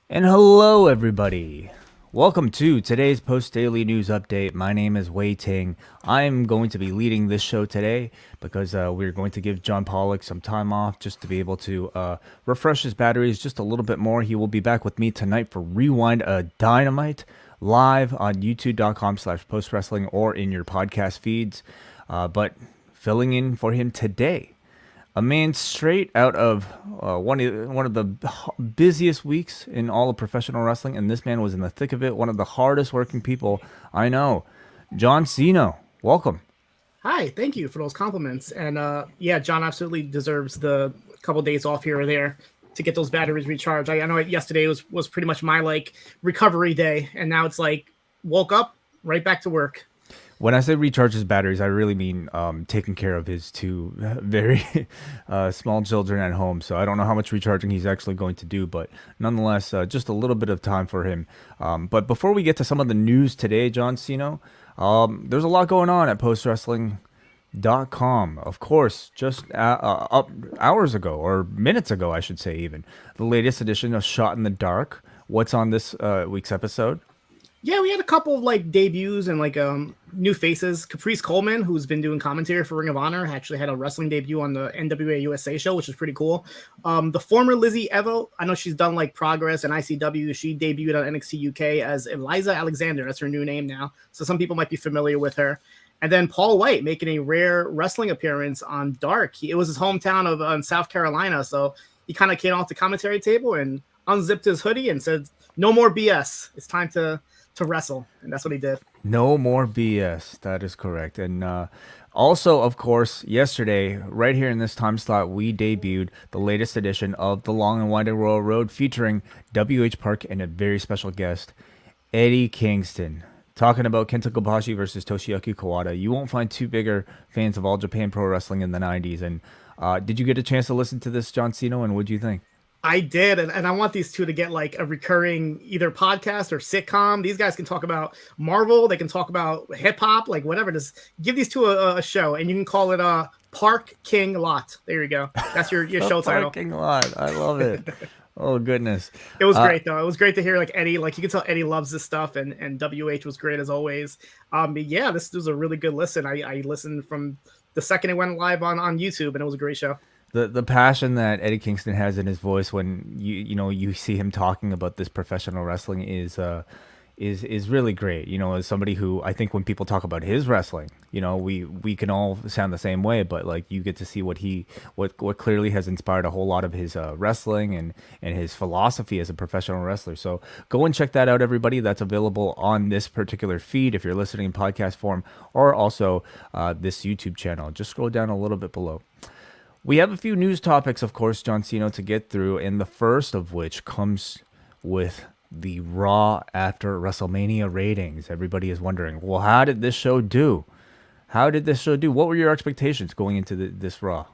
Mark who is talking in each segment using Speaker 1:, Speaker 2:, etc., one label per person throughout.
Speaker 1: And hello everybody, welcome to today's post-daily news update. My name is Wai Ting. I'm going to be leading this show today because we're going to give John Pollock some time off just to be able to refresh his batteries just a little bit more. He will be back with me tonight for Rewind Dynamite live on youtube.com/postwrestling or in your podcast feeds. But filling in for him today, a man straight out of one of the busiest weeks in all of professional wrestling, and this man was in the thick of it. One of the hardest working people I know, John Siino. Welcome.
Speaker 2: Hi, thank you for those compliments. And yeah, John absolutely deserves the couple days off here or there to get those batteries recharged. I know yesterday was pretty much my recovery day, and now it's woke up right back to work.
Speaker 1: When I say recharge his batteries, I really mean taking care of his two very small children at home. So I don't know how much recharging he's actually going to do, but nonetheless, just a little bit of time for him. But before we get to some of the news today, John Siino, there's a lot going on at postwrestling.com. Of course, just up hours ago, or minutes ago, I should say even, the latest edition of Shot in the Dark. What's on this week's episode?
Speaker 2: Yeah, we had a couple of debuts and new faces. Caprice Coleman, who's been doing commentary for Ring of Honor, actually had a wrestling debut on the NWA USA show, which is pretty cool. The former Lizzie Evo, I know she's done Progress and ICW. She debuted on NXT UK as Eliza Alexander. That's her new name now. So some people might be familiar with her. And then Paul White making a rare wrestling appearance on Dark. It was his hometown of South Carolina, so he kind of came off the commentary table and unzipped his hoodie and said, "No more BS. It's time to wrestle," and that's what he did.
Speaker 1: No more BS. That is correct. And also, of course, yesterday, right here in this time slot, we debuted the latest edition of The Long and Winding Royal Road featuring WH Park and a very special guest, Eddie Kingston. Talking about Kenta Kobashi versus Toshiaki Kawada. You won't find two bigger fans of All Japan Pro Wrestling in the 90s. And did you get a chance to listen to this, John Siino, and what do you think?
Speaker 2: I did, and I want these two to get a recurring either podcast or sitcom. These guys can talk about Marvel, they can talk about hip hop, whatever. Just give these two a show, and you can call it Park King Lot. There you go. That's your show title.
Speaker 1: Park King Lot. I love it. Oh goodness,
Speaker 2: it was great though. It was great to hear Eddie. You can tell Eddie loves this stuff, and WH was great as always. But yeah, this was a really good listen. I listened from the second it went live on YouTube, and it was a great show.
Speaker 1: The passion that Eddie Kingston has in his voice when you see him talking about this professional wrestling is really great. As somebody who, I think when people talk about his wrestling, we can all sound the same way, but you get to see what clearly has inspired a whole lot of his wrestling and his philosophy as a professional wrestler. So go and check that out, everybody. That's available on this particular feed if you're listening in podcast form, or also this YouTube channel. Just scroll down a little bit below. We have a few news topics, of course, John Siino, to get through, and the first of which comes with the Raw After WrestleMania ratings. Everybody is wondering, well, how did this show do? What were your expectations going into this Raw?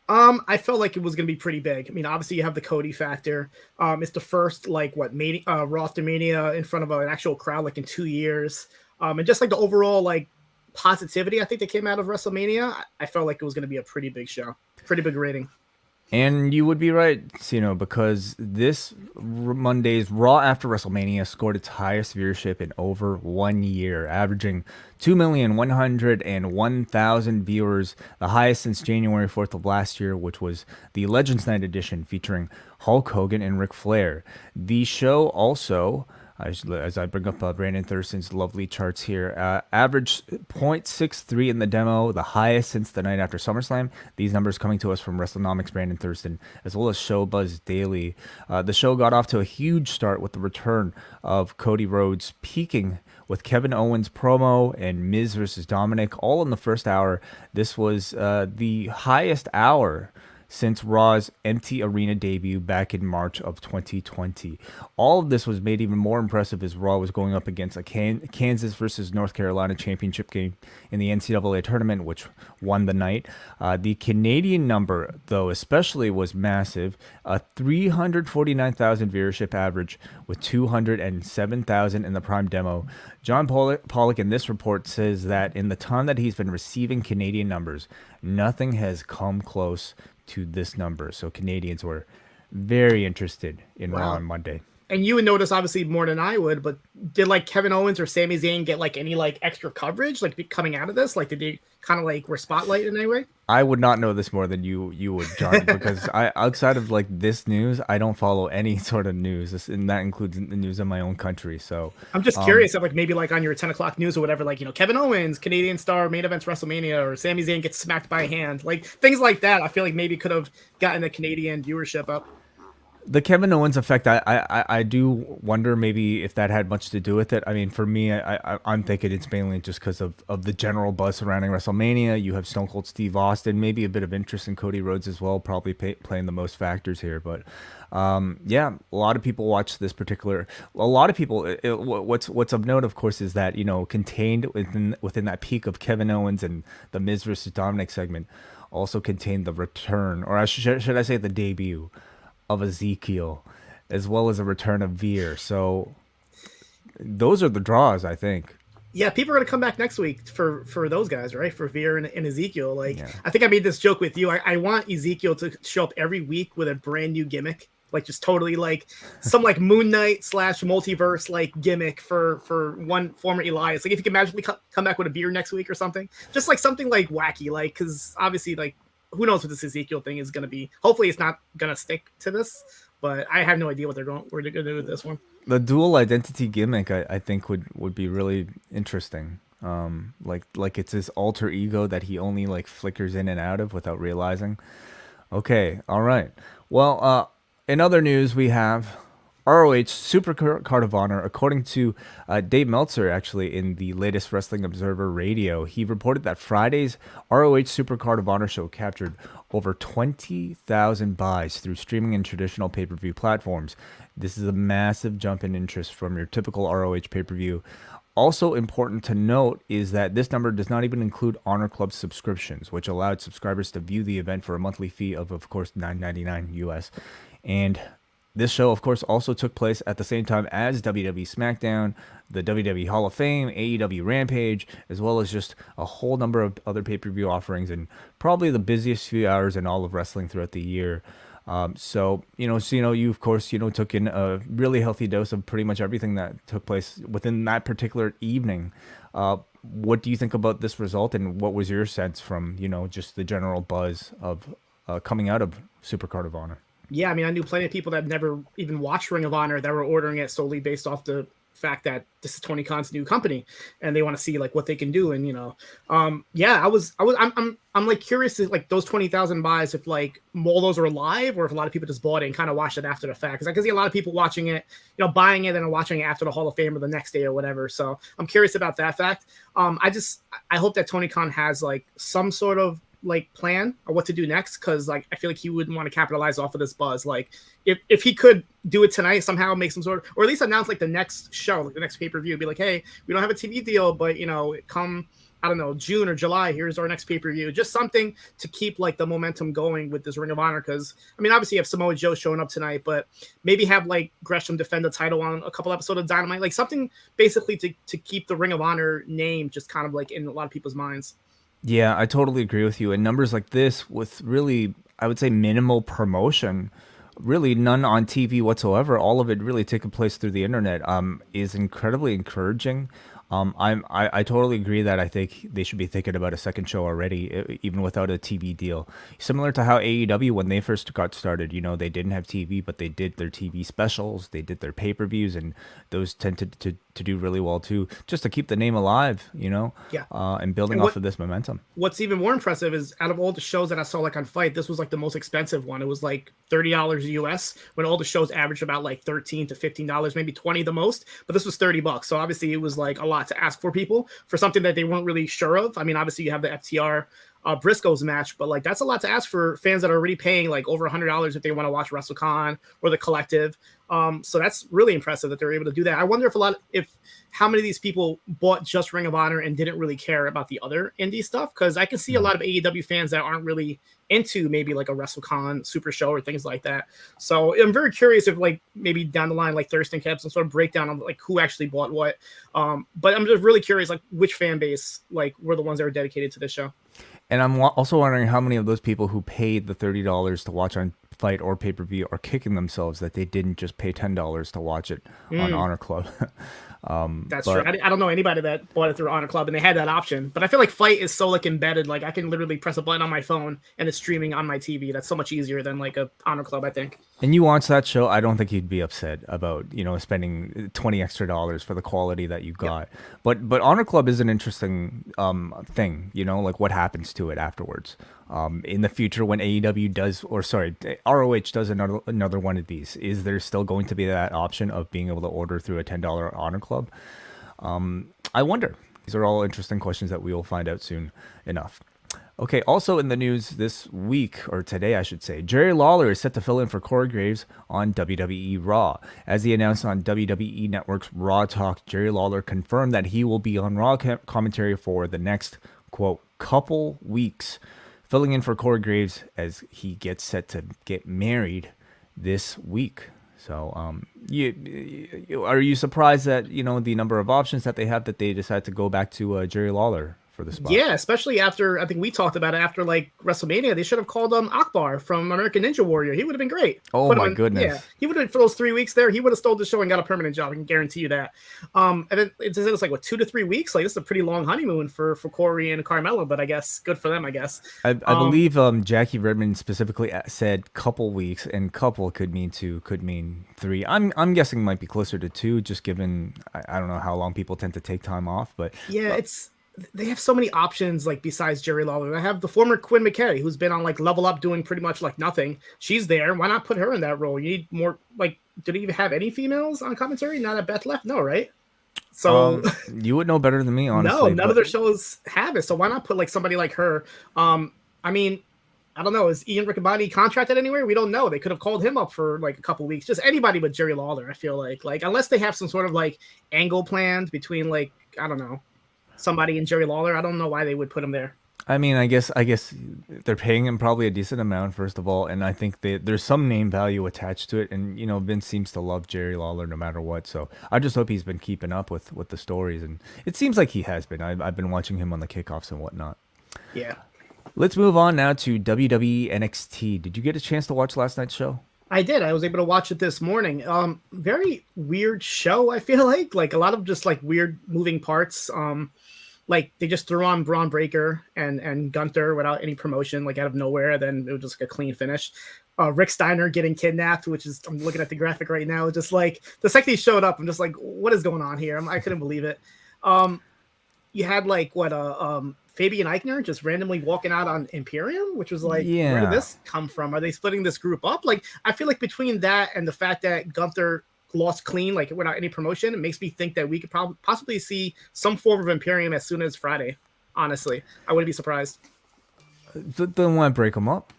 Speaker 2: I felt like it was going to be pretty big. I mean, obviously you have the Cody factor. It's the first Raw After Mania in front of an actual crowd in 2 years. And just the overall positivity I think that came out of WrestleMania, I felt like it was going to be a pretty big show, pretty big rating.
Speaker 1: And you would be right, Siino, because this Monday's Raw After WrestleMania scored its highest viewership in over 1 year, averaging 2,101,000 viewers, the highest since January 4th of last year, which was the Legends Night edition featuring Hulk Hogan and Ric Flair. The show also, as I bring up Brandon Thurston's lovely charts here, averaged 0.63 in the demo, the highest since the night after SummerSlam. These numbers coming to us from WrestleNomics Brandon Thurston, as well as Showbuzz Daily. The show got off to a huge start with the return of Cody Rhodes, peaking with Kevin Owens promo and Miz versus Dominic all in the first hour. This was the highest hour since Raw's empty arena debut back in March of 2020. All of this was made even more impressive as Raw was going up against a Kansas versus North Carolina championship game in the NCAA tournament, which won the night. The Canadian number, though, especially was massive, a 349,000 viewership average with 207,000 in the Prime demo. John Pollock in this report says that in the time that he's been receiving Canadian numbers, nothing has come close to this number. So Canadians were very interested in Raw on Monday.
Speaker 2: And you would notice obviously more than I would, but did like Kevin Owens or Sami Zayn get like any like extra coverage like coming out of this? Like did they kind of like were spotlighted in any way?
Speaker 1: I would not know this more than you would, John, because outside of like this news, I don't follow any sort of news, and that includes the news in my own country. So
Speaker 2: I'm just curious if like maybe like on your 10 o'clock news or whatever, like, you know, Kevin Owens, Canadian star, main events WrestleMania, or Sami Zayn gets smacked by a hand, like things like that. I feel like maybe could have gotten the Canadian viewership up.
Speaker 1: the Kevin Owens effect, I do wonder maybe if that had much to do with it. I mean, for me, I'm thinking it's mainly just because of the general buzz surrounding WrestleMania. You have Stone Cold Steve Austin, maybe a bit of interest in Cody Rhodes as well, probably playing the most factors here. But yeah, a lot of people watch this particular. A lot of people. What's of note, of course, is that, you know, contained within that peak of Kevin Owens and the Miz versus Dominic segment, also contained the return, or should I say the debut of Ezekiel, as well as a return of Veer. So those are the draws, I think.
Speaker 2: Yeah, people are going to come back next week for those guys, right? For Veer and Ezekiel. Like, yeah. I think I made this joke with you. I want Ezekiel to show up every week with a brand new gimmick, like just totally like some like Moon Knight / multiverse like gimmick for one former Elias. Like if you can magically come back with a beard next week or something, just like something like wacky, like, because obviously like who knows what this Ezekiel thing is going to be. Hopefully it's not going to stick to this, but I have no idea what they're going to do with this one.
Speaker 1: The dual identity gimmick, I think would be really interesting. Like it's his alter ego that he only like flickers in and out of without realizing. Okay, all right. Well, in other news, we have ROH Supercard of Honor. According to Dave Meltzer, actually, in the latest Wrestling Observer Radio, he reported that Friday's ROH Supercard of Honor show captured over 20,000 buys through streaming and traditional pay-per-view platforms. This is a massive jump in interest from your typical ROH pay-per-view. Also important to note is that this number does not even include Honor Club subscriptions, which allowed subscribers to view the event for a monthly fee of course, $9.99 US. And this show, of course, also took place at the same time as WWE SmackDown, the WWE Hall of Fame, AEW Rampage, as well as just a whole number of other pay-per-view offerings, and probably the busiest few hours in all of wrestling throughout the year. So, you know, Siino, you, of course, you know, took in a really healthy dose of pretty much everything that took place within that particular evening. What do you think about this result, and what was your sense from, you know, just the general buzz of coming out of Supercard of Honor?
Speaker 2: Yeah, I mean, I knew plenty of people that never even watched Ring of Honor that were ordering it solely based off the fact that this is Tony Khan's new company and they want to see like what they can do. And, you know, yeah, I'm like curious to like those 20,000 buys, if like all those are live or if a lot of people just bought it and kind of watched it after the fact. Cause I can see a lot of people watching it, you know, buying it and watching it after the Hall of Fame or the next day or whatever. So I'm curious about that fact. I hope that Tony Khan has like some sort of like plan or what to do next, because like I feel like he wouldn't want to capitalize off of this buzz. Like if he could do it tonight somehow, make some sort of, or at least announce like the next show, like the next pay-per-view, be like, hey, we don't have a TV deal, but you know, come, I don't know, June or July, here's our next pay-per-view. Just something to keep like the momentum going with this Ring of Honor. Because I mean, obviously you have Samoa Joe showing up tonight, but maybe have like Gresham defend the title on a couple episodes of Dynamite, like something basically to keep the Ring of Honor name just kind of like in a lot of people's minds.
Speaker 1: Yeah, I totally agree with you. And numbers like this with really, I would say, minimal promotion, really none on TV whatsoever, all of it really taking place through the internet, is incredibly encouraging. I totally agree that I think they should be thinking about a second show already, even without a TV deal. Similar to how AEW, when they first got started, you know, they didn't have TV, but they did their TV specials, they did their pay-per-views, and those tended to do really well too, just to keep the name alive, you know,
Speaker 2: yeah,
Speaker 1: and building off of this momentum.
Speaker 2: What's even more impressive is out of all the shows that I saw like on Fight, this was like the most expensive one. It was like $30 US when all the shows averaged about like $13 to $15, maybe 20 the most, but this was $30. So obviously it was like a lot to ask for people for something that they weren't really sure of. I mean, obviously you have the FTR Briscoe's match, but like that's a lot to ask for fans that are already paying like over $100 if they want to watch WrestleCon or the Collective. So that's really impressive that they're able to do that. I wonder if how many of these people bought just Ring of Honor and didn't really care about the other indie stuff, because I can see a lot of AEW fans that aren't really into maybe like a WrestleCon Super Show or things like that. So I'm very curious if like maybe down the line like Thurston can have some sort of breakdown of like who actually bought what. But I'm just really curious like which fan base like were the ones that were dedicated to this show.
Speaker 1: And I'm also wondering how many of those people who paid the $30 to watch on Fight or pay-per-view are kicking themselves that they didn't just pay $10 to watch it on Honor Club.
Speaker 2: That's true. I don't know anybody that bought it through Honor Club and they had that option. But I feel like Fight is so like embedded. Like I can literally press a button on my phone and it's streaming on my TV. That's so much easier than like a Honor Club, I think.
Speaker 1: And you watch that show, I don't think you'd be upset about, spending $20 extra for the quality that you got. Yep. But Honor Club is an interesting thing, like what happens to it afterwards. In the future when AEW does, ROH does another one of these, is there still going to be that option of being able to order through a $10 Honor Club? I wonder. These are all interesting questions that we will find out soon enough. Okay, also in the news this week, or today I should say, Jerry Lawler is set to fill in for Corey Graves on WWE Raw. As he announced on WWE Network's Raw Talk, Jerry Lawler confirmed that he will be on Raw commentary for the next, quote, couple weeks, filling in for Corey Graves as he gets set to get married this week. So, are you surprised that, the number of options that they have that they decide to go back to Jerry Lawler for the spot?
Speaker 2: Yeah, especially after, I think we talked about it after like WrestleMania, they should have called Akbar from American Ninja Warrior. He would have been great.
Speaker 1: Oh my goodness.
Speaker 2: Yeah, he would have, for those 3 weeks there, he would have stole the show and got a permanent job. I can guarantee you that. And then it's like, what, 2 to 3 weeks? Like, this is a pretty long honeymoon for Corey and Carmella, but I guess good for them, I guess.
Speaker 1: I believe Jackie Redmond specifically said couple weeks, and couple could mean 2, could mean 3. I'm guessing it might be closer to 2, just given, I don't know how long people tend to take time off, but
Speaker 2: yeah, they have so many options, like, besides Jerry Lawler. I have the former Quinn McKay, who's been on, like, Level Up doing pretty much, like, nothing. She's there. Why not put her in that role? You need more, like, did he even have any females on commentary? Not that Beth left? No, right? So
Speaker 1: you would know better than me, honestly.
Speaker 2: No, none of their shows have it. So why not put, like, somebody like her? I mean, I don't know. Is Ian Riccaboni contracted anywhere? We don't know. They could have called him up for, like, a couple weeks. Just anybody but Jerry Lawler, I feel like. Like, unless they have some sort of, like, angle planned between, like, I don't know, somebody and Jerry Lawler. I don't know why they would put him there.
Speaker 1: I mean, I guess they're paying him probably a decent amount, first of all, and I think there's some name value attached to it. And Vince seems to love Jerry Lawler no matter what. So I just hope he's been keeping up with the stories, and it seems like he has been. I've been watching him on the kickoffs and whatnot.
Speaker 2: Yeah.
Speaker 1: Let's move on now to WWE NXT. Did you get a chance to watch last night's show?
Speaker 2: I did. I was able to watch it this morning. Very weird show, I feel like a lot of just like weird moving parts. Like they just threw on Braun Breaker and Gunther without any promotion, like out of nowhere. Then it was just like a clean finish. Rick Steiner getting kidnapped, which is, I'm looking at the graphic right now. Just like the second he showed up, I'm just like, what is going on here? I couldn't believe it. You had like Fabian Eichner just randomly walking out on Imperium, which was like, where did this come from? Are they splitting this group up? Like, I feel like between that and the fact that Gunther lost clean, like without any promotion, it makes me think that we could possibly see some form of Imperium as soon as Friday. Honestly, I wouldn't be surprised.
Speaker 1: Then why break them up?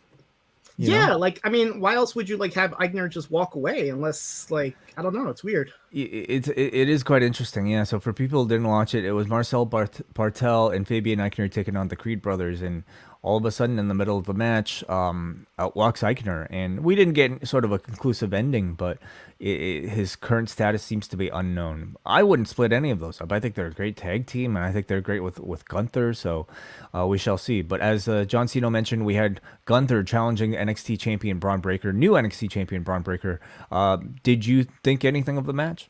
Speaker 1: You know?
Speaker 2: Like, I mean, why else would you like have Eichner just walk away unless, like, I don't know, it's weird.
Speaker 1: It is quite interesting, yeah. So for people who didn't watch it, it was Marcel Bartel and Fabian Eichner taking on the Creed brothers, and all of a sudden in the middle of the match, out walks Eichner, and we didn't get sort of a conclusive ending, but his current status seems to be unknown. I wouldn't split any of those up. I think they're a great tag team, and I think they're great with Gunther, so we shall see. But as John Siino mentioned, we had Gunther challenging NXT champion Braun Breaker, new NXT champion Braun Breaker. Did you think anything of the match?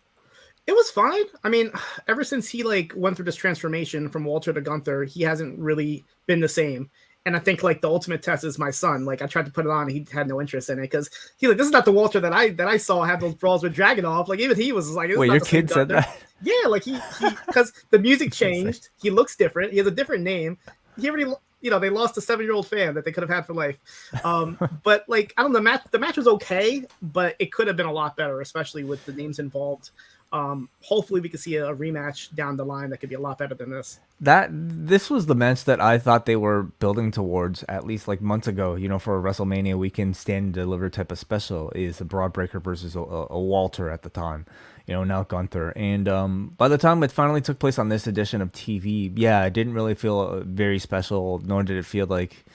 Speaker 2: It was fine. I mean, ever since he like went through this transformation from Walter to Gunther, he hasn't really been the same. And I think like the ultimate test is my son. Like I tried to put it on, he had no interest in it because he's like, this is not the Walter that I saw have those brawls with Dragunov. Like even he was like,
Speaker 1: wait, your kid said that?
Speaker 2: Yeah, like he because the music changed. He looks different. He has a different name. He already, they lost a 7-year-old fan that they could have had for life. But like I don't know, the match was okay, but it could have been a lot better, especially with the names involved. Hopefully we can see a rematch down the line that could be a lot better than this.
Speaker 1: This was the match that I thought they were building towards at least like months ago. For a WrestleMania weekend stand and deliver type of special is a Broad Breaker versus a Walter at the time. Now Gunther. And by the time it finally took place on this edition of TV, yeah, it didn't really feel very special, nor did it feel like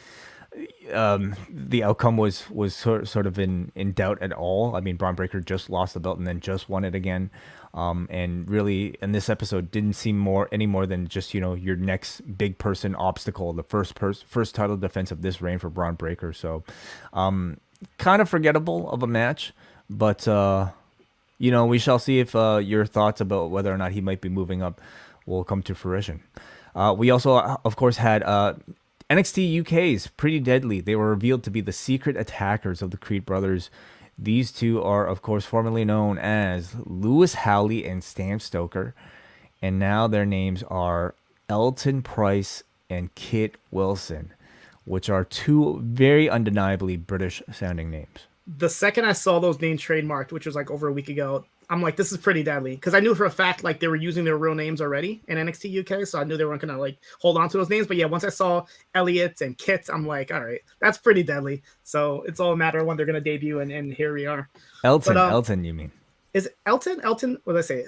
Speaker 1: the outcome was sort of in doubt at all. I mean, Braun Breaker just lost the belt and then just won it again. And really, in this episode, didn't seem any more than just your next big person obstacle, the first title defense of this reign for Braun Breaker. So, kind of forgettable of a match, but we shall see if your thoughts about whether or not he might be moving up will come to fruition. We also, of course, had NXT UK's Pretty Deadly. They were revealed to be the secret attackers of the Creed brothers. These two are, of course, formerly known as Lewis Howley and Stan Stoker. And now their names are Elton Price and Kit Wilson, which are two very undeniably British-sounding names.
Speaker 2: The second I saw those names trademarked, which was like over a week ago, I'm like, this is Pretty Deadly. Because I knew for a fact like they were using their real names already in NXT UK, so I knew they weren't going to like hold on to those names. But yeah, once I saw Elliot and Kit, I'm like, all right, that's Pretty Deadly. So it's all a matter of when they're going to debut, and here we are.
Speaker 1: Elton, you mean?
Speaker 2: Is it Elton? What did I say?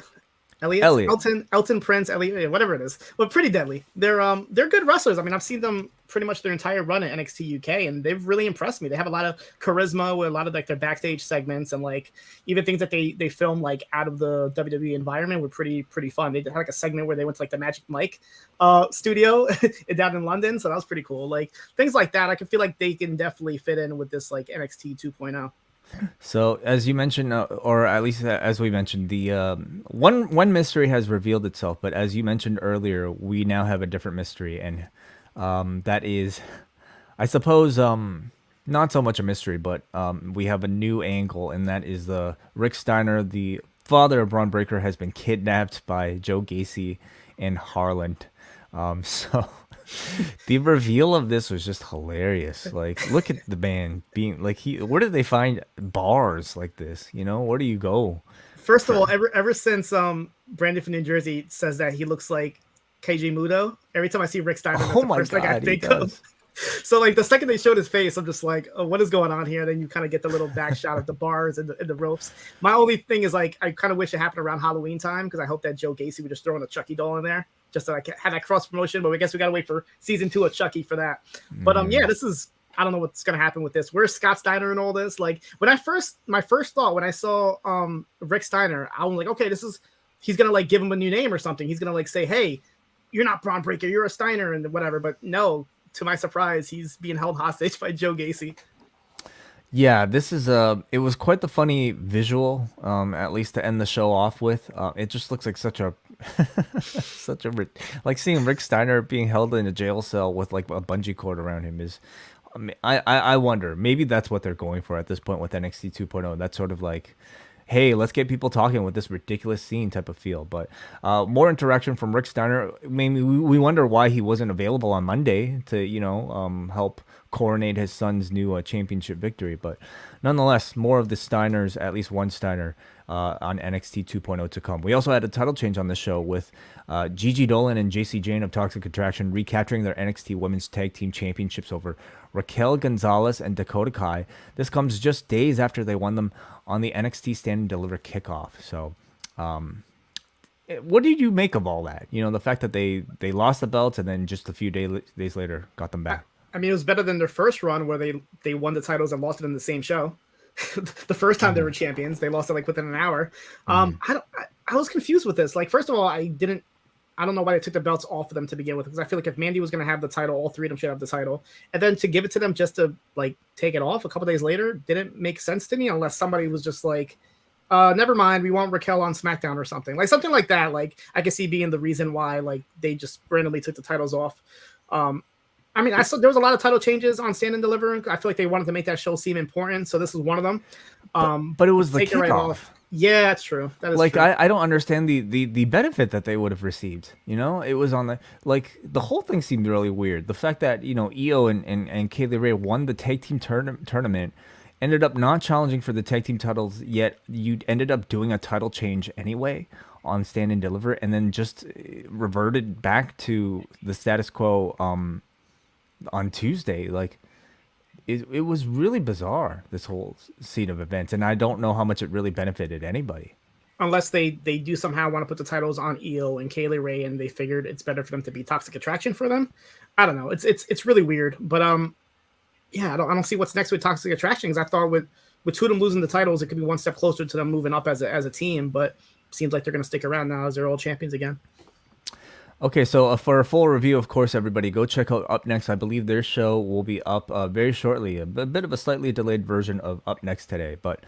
Speaker 2: Elliot. Elton Prince, Elliot, whatever it is. But Pretty Deadly. They're good wrestlers. I mean, I've seen them pretty much their entire run at NXT UK, and they've really impressed me. They have a lot of charisma with a lot of like their backstage segments, and like even things that they film like out of the WWE environment were pretty fun. They had like a segment where they went to like the Magic Mike studio down in London, so that was pretty cool. Like things like that, I can feel like they can definitely fit in with this like NXT 2.0.
Speaker 1: So, as you mentioned, or at least as we mentioned, the one mystery has revealed itself. But as you mentioned earlier, we now have a different mystery, and that is, I suppose, not so much a mystery, but we have a new angle, and that is the Rick Steiner, the father of Braun Breaker, has been kidnapped by Joe Gacy and Harland. So. The reveal of this was just hilarious. Like, look at the man being like where did they find bars like this? Where do you go?
Speaker 2: First of all, ever since Brandon from New Jersey says that he looks like KJ Muto, every time I see Rick Steiner, that's the first thing I think of. So like the second they showed his face, I'm just like, oh, what is going on here? Then you kind of get the little back shot of the bars and the ropes. My only thing is like, I kind of wish it happened around Halloween time, because I hope that Joe Gacy would just throw in a Chucky doll in there, just so I can have that cross promotion. But I guess we got to wait for season 2 of Chucky for that. But yeah, this is, I don't know what's going to happen with this. Where's Scott Steiner and all this? Like when my first thought when I saw Rick Steiner, I was like, okay, he's going to like give him a new name or something. He's going to like say, hey, you're not Braun Breaker, you're a Steiner and whatever. But no, to my surprise, he's being held hostage by Joe Gacy.
Speaker 1: Yeah, this is it was quite the funny visual, at least to end the show off with. It just looks like such a like seeing Rick Steiner being held in a jail cell with like a bungee cord around him is. I mean, I wonder, maybe that's what they're going for at this point with NXT 2.0. That's sort of like, hey, let's get people talking with this ridiculous scene type of feel. But more interaction from Rick Steiner. Maybe we wonder why he wasn't available on Monday to, help coronate his son's new championship victory. But nonetheless, more of the Steiners, at least one Steiner, on NXT 2.0 to come. We also had a title change on the show with Gigi Dolan and JC Jane of Toxic Attraction recapturing their NXT Women's Tag Team Championships over Raquel Gonzalez and Dakota Kai. This comes just days after they won them on the NXT Stand and Deliver kickoff. So, what did you make of all that? The fact that they lost the belts and then just a few days later got them back.
Speaker 2: I mean, it was better than their first run where they won the titles and lost it in the same show. The first time they were champions, they lost it like within an hour. I was confused with this. Like, first of all, I don't know why they took the belts off of them to begin with, because I feel like if Mandy was going to have the title, all three of them should have the title. And then to give it to them just to like take it off a couple days later didn't make sense to me, unless somebody was just like, never mind, we want Raquel on SmackDown or something. Like something like that. Like I could see being the reason why like they just randomly took the titles off. I mean, I saw there was a lot of title changes on Stand and Deliver. I feel like they wanted to make that show seem important, so this was one of them.
Speaker 1: But it was the kickoff.
Speaker 2: Right, yeah, that's true. That is
Speaker 1: like
Speaker 2: true.
Speaker 1: I don't understand the benefit that they would have received. It was on the whole thing seemed really weird. The fact that Io and Kaylee Ray won the tag team tournament, ended up not challenging for the tag team titles, yet you ended up doing a title change anyway on Stand and Deliver, and then just reverted back to the status quo on Tuesday. Like, it was really bizarre, this whole scene of events, and I don't know how much it really benefited anybody.
Speaker 2: Unless they do somehow want to put the titles on Io and Kaylee Ray, and they figured it's better for them to be Toxic Attraction for them. I don't know. It's really weird, but yeah, I don't see what's next with Toxic Attraction, because I thought with two of them losing the titles, it could be one step closer to them moving up as a team. But seems like they're going to stick around now as they're all champions again.
Speaker 1: Okay, so for a full review, of course, everybody go check out Up Next. I believe their show will be up very shortly. A bit of a slightly delayed version of Up Next today, but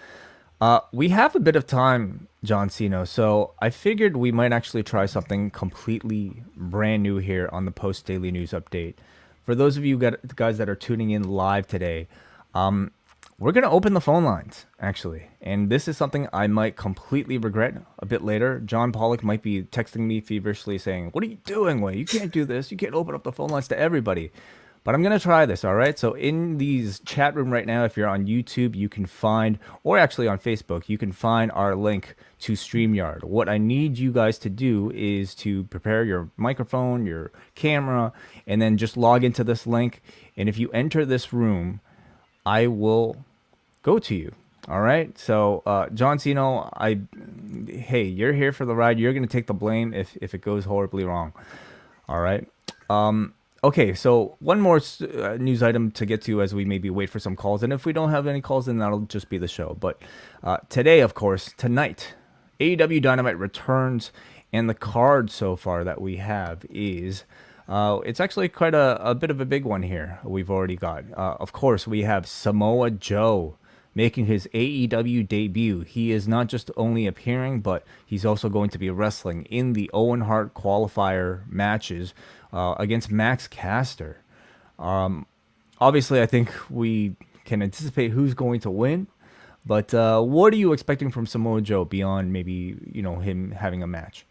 Speaker 1: we have a bit of time, John Siino, so I figured we might actually try something completely brand new here on the Post Daily News Update. For those of you guys that are tuning in live today, we're going to open the phone lines, actually. And this is something I might completely regret a bit later. John Pollock might be texting me feverishly saying, "What are you doing, Wai? You can't do this. You can't open up the phone lines to everybody." But I'm going to try this, all right? So in these chat room right now, if you're on YouTube, you can find, or actually on Facebook, you can find our link to StreamYard. What I need you guys to do is to prepare your microphone, your camera, and then just log into this link. And if you enter this room, I will go to you. All right. So, John Siino, hey, you're here for the ride. You're going to take the blame if it goes horribly wrong. All right. Okay. So one more news item to get to as we maybe wait for some calls. And if we don't have any calls, then that'll just be the show. But today, of course, tonight, AEW Dynamite returns, and the card so far that we have is it's actually quite a bit of a big one here. We've already got, of course, we have Samoa Joe making his AEW debut. He is not just only appearing, but he's also going to be wrestling in the Owen Hart qualifier matches against Max Caster. Obviously, I think we can anticipate who's going to win. But what are you expecting from Samoa Joe beyond maybe, him having a match?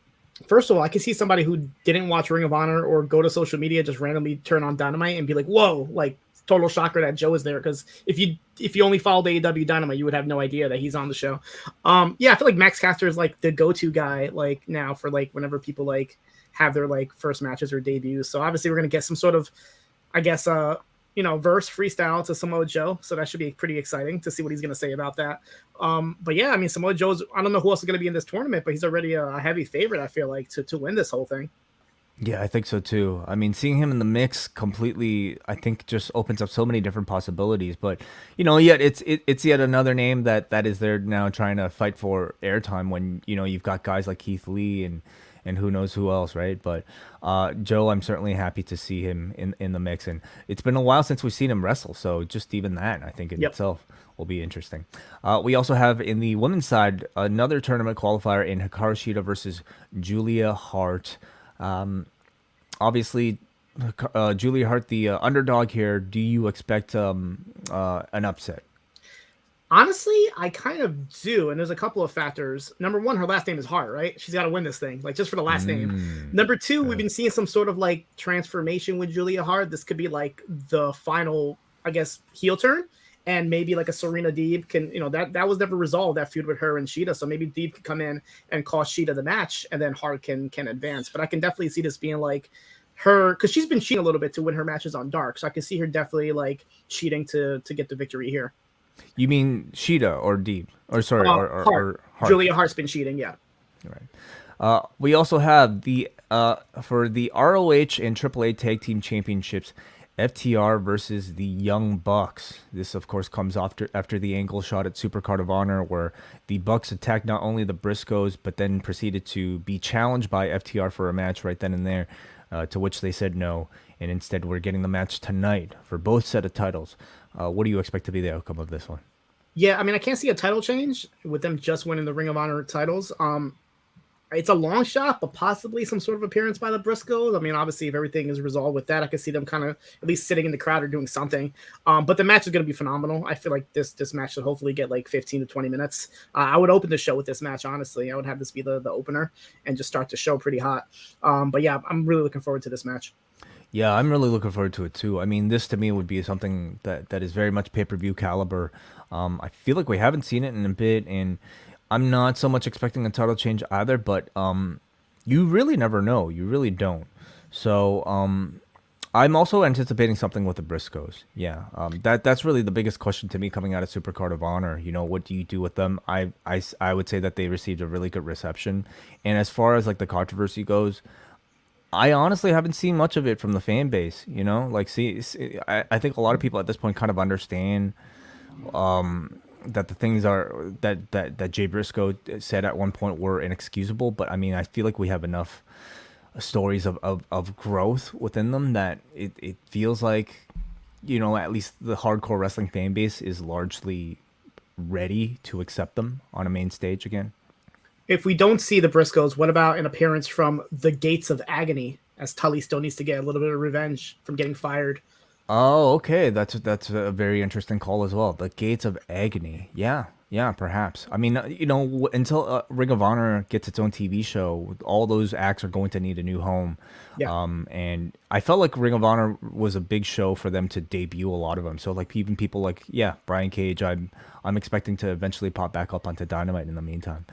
Speaker 2: First of all, I can see somebody who didn't watch Ring of Honor or go to social media just randomly turn on Dynamite and be like, "Whoa!" Like, total shocker that Joe is there. Because if you only followed AEW Dynamite, you would have no idea that he's on the show. Yeah, I feel like Max Caster is like the go-to guy like now for like whenever people like have their like first matches or debuts. So obviously we're gonna get some sort of, I guess, verse freestyle to Samoa Joe. So that should be pretty exciting to see what he's going to say about that. But yeah, I mean, Samoa Joe's, I don't know who else is going to be in this tournament, but he's already a heavy favorite, I feel like, to win this whole thing.
Speaker 1: Yeah, I think so too. I mean, seeing him in the mix completely, I think, just opens up so many different possibilities. But yet it's yet another name that is there now trying to fight for airtime when you've got guys like Keith Lee and who knows who else, right? But Joe, I'm certainly happy to see him in the mix, and it's been a while since we've seen him wrestle. So just even that, I think in itself will be interesting. We also have in the women's side another tournament qualifier in Hikaru Shida versus Julia Hart. Obviously, Julia Hart, the underdog here. Do you expect an upset?
Speaker 2: Honestly, I kind of do, and there's a couple of factors. Number one, her last name is Hart, right? She's got to win this thing, like just for the last name. Number two, we've been seeing some sort of like transformation with Julia Hart. This could be like the final, I guess, heel turn, and maybe like a Serena Deeb can, that was never resolved, that feud with her and Sheeta. So maybe Deeb could come in and cost Sheeta the match, and then Hart can advance. But I can definitely see this being like her, because she's been cheating a little bit to win her matches on Dark. So I can see her definitely like cheating to get the victory here.
Speaker 1: You mean Sheeta or Deeb? Or sorry, or
Speaker 2: Hart. Julia Hart's been cheating, yeah.
Speaker 1: Right. We also have the for the ROH and AAA Tag Team Championships, FTR versus the Young Bucks. This, of course, comes after the angle shot at Supercard of Honor, where the Bucks attacked not only the Briscoes, but then proceeded to be challenged by FTR for a match right then and there, to which they said no. And instead, we're getting the match tonight for both set of titles. What do you expect to be the outcome of this one?
Speaker 2: Yeah, I mean, I can't see a title change with them just winning the Ring of Honor titles. It's a long shot, but possibly some sort of appearance by the Briscoes. I mean, obviously, if everything is resolved with that, I can see them kind of at least sitting in the crowd or doing something. But the match is going to be phenomenal. I feel like this match should hopefully get like 15 to 20 minutes. I would open the show with this match, honestly. I would have this be the opener and just start the show pretty hot. But yeah, I'm really looking forward to this match.
Speaker 1: Yeah, I'm really looking forward to it too. I mean, this to me would be something that is very much pay-per-view caliber. I feel like we haven't seen it in a bit, and I'm not so much expecting a title change either. But you really never know. You really don't. So I'm also anticipating something with the Briscoes. Yeah, that's really the biggest question to me coming out of Supercard of Honor. You know, what do you do with them? I would say that they received a really good reception, and as far as like the controversy goes. I honestly haven't seen much of it from the fan base, you know. Like, I think a lot of people at this point kind of understand that the things are that Jay Briscoe said at one point were inexcusable. But I mean, I feel like we have enough stories of growth within them that it feels like, you know, at least the hardcore wrestling fan base is largely ready to accept them on a main stage again.
Speaker 2: If we don't see the Briscoes, what about an appearance from the Gates of Agony, as Tully still needs to get a little bit of revenge from getting fired?
Speaker 1: Oh, okay. That's a very interesting call as well. The Gates of Agony. Yeah, yeah, perhaps. I mean, you know, until Ring of Honor gets its own TV show, all those acts are going to need a new home.
Speaker 2: Yeah.
Speaker 1: And I felt like Ring of Honor was a big show for them to debut a lot of them. So like even people like, yeah, Brian Cage, I'm expecting to eventually pop back up onto Dynamite in the meantime.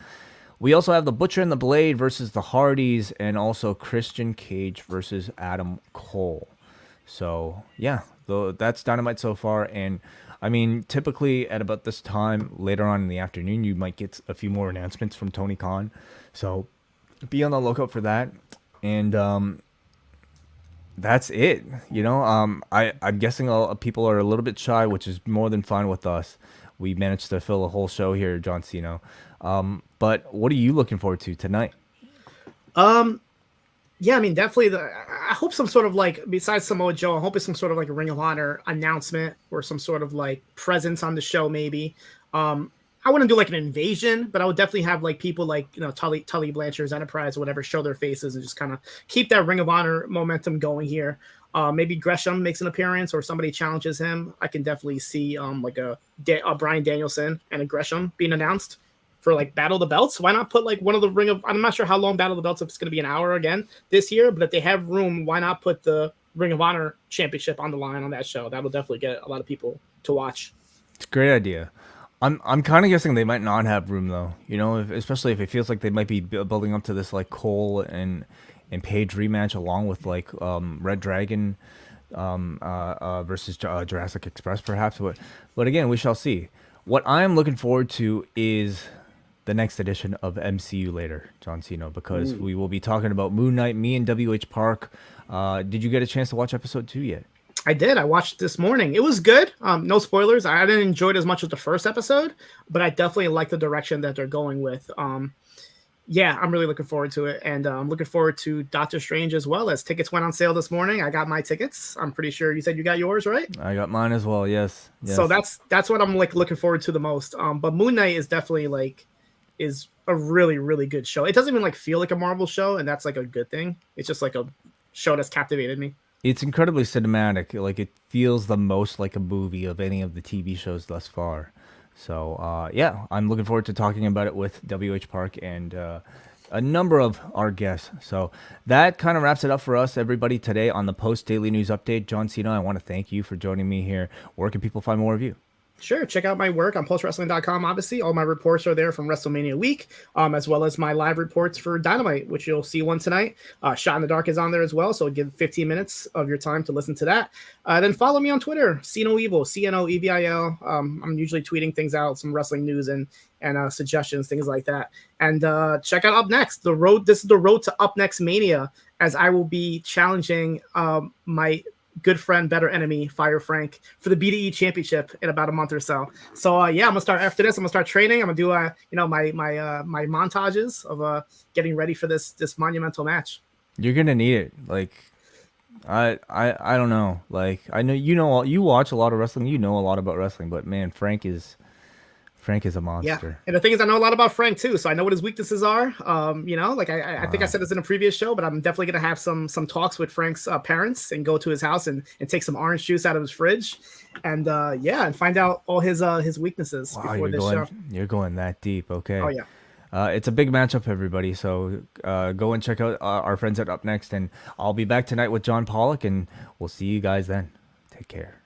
Speaker 1: We also have the Butcher and the Blade versus the Hardys, and also Christian Cage versus Adam Cole. So yeah, that's Dynamite so far. And I mean, typically at about this time later on in the afternoon, you might get a few more announcements from Tony Khan. So be on the lookout for that. And that's it. You know, I'm guessing people are a little bit shy, which is more than fine with us. We managed to fill a whole show here, John Siino. But what are you looking forward to tonight?
Speaker 2: Yeah, I mean, definitely. I hope some sort of like, besides Samoa Joe, I hope it's some sort of like a Ring of Honor announcement or some sort of like presence on the show, maybe. I wouldn't do like an invasion, but I would definitely have like people like, you know, Tully Blanchard's Enterprise or whatever, show their faces and just kind of keep that Ring of Honor momentum going here. Maybe Gresham makes an appearance or somebody challenges him. I can definitely see like a Bryan Danielson and a Gresham being announced for like Battle of the Belts. Why not put like one of the I'm not sure how long Battle of the Belts, if it's going to be an hour again this year, but if they have room, why not put the Ring of Honor championship on the line on that show? That will definitely get a lot of people to watch.
Speaker 1: It's a great idea. I'm kind of guessing they might not have room though. You know, especially if it feels like they might be building up to this like Cole and Page rematch along with like Red Dragon versus Jurassic Express perhaps. But again, we shall see. What I'm looking forward to is the next edition of MCU later, John Siino, because we will be talking about Moon Knight, me and WH Park. Did you get a chance to watch episode 2 yet?
Speaker 2: I did. I watched this morning. It was good. No spoilers. I didn't enjoy it as much as the first episode, but I definitely like the direction that they're going with. Yeah, I'm really looking forward to it. And I'm looking forward to Doctor Strange as well, as tickets went on sale this morning. I got my tickets. I'm pretty sure you said you got yours, right?
Speaker 1: I got mine as well. Yes.
Speaker 2: So that's what I'm like looking forward to the most. But Moon Knight is definitely like is a really, really good show. It doesn't even like feel like a Marvel show, and that's like a good thing. It's just like a show that's captivated me.
Speaker 1: It's incredibly cinematic. Like it feels the most like a movie of any of the TV shows thus far. So yeah, I'm looking forward to talking about it with WH Park and a number of our guests. So that kind of wraps it up for us, everybody, today on the Post Daily News Update. John Siino, I want to thank you for joining me here. Where can people find more of you?
Speaker 2: Sure. Check out my work on postwrestling.com. Obviously, all my reports are there from WrestleMania week, as well as my live reports for Dynamite, which you'll see one tonight. Shot in the Dark is on there as well, so give 15 minutes of your time to listen to that. Then follow me on Twitter, Siino Evil, CNOEVIL. I'm usually tweeting things out, some wrestling news and suggestions, things like that. And check out Up Next. This is the road to Up Next Mania, as I will be challenging my good friend, better enemy, Fire Frank, for the BDE championship in about a month or so. So yeah, I'm gonna start after this. I'm gonna start training. I'm gonna do my montages of getting ready for this monumental match.
Speaker 1: You're gonna need it. Like I don't know. Like I know you watch a lot of wrestling. You know a lot about wrestling, but man, Frank is a monster.
Speaker 2: Yeah, and the thing is, I know a lot about Frank too, so I know what his weaknesses are. Like I think I said this in a previous show, but I'm definitely gonna have some talks with Frank's parents and go to his house and take some orange juice out of his fridge, and and find out all his weaknesses before this show.
Speaker 1: You're going that deep, okay?
Speaker 2: Oh yeah.
Speaker 1: It's a big matchup, everybody. So go and check out our friends at Up Next, and I'll be back tonight with John Pollock, and we'll see you guys then. Take care.